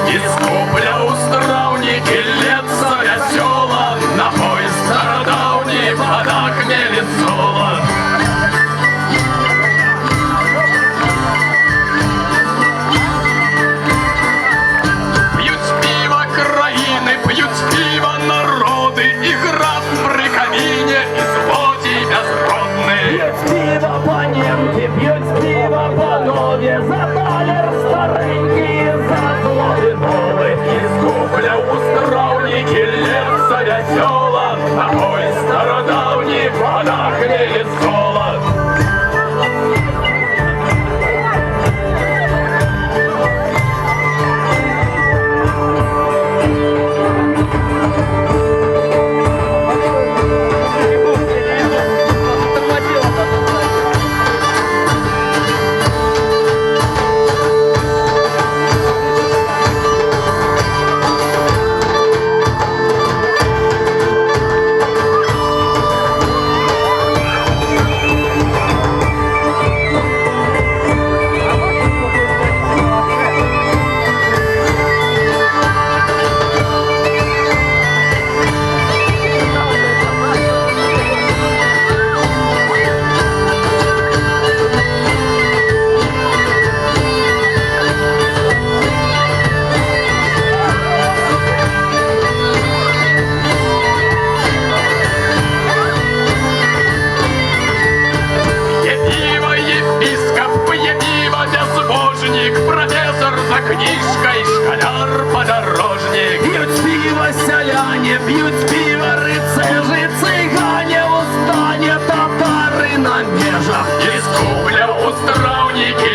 Из купля у стравники лется весела, напой стародавний в водах мелит солод. Пьют пиво краины, пьют пиво народы, и град при камине, и злодей безродный. Пьют пиво паненки, пьют пиво панове, за талер старенький, за злоты новый. Из купля у стравники лется весела, напой стародавний в водах мелит солод. Профессор за книжкой, школяр-подорожник. Пьют пиво селяне, пьют пиво рыцари, цыгане в устане, татары на межах. Из купля у стравники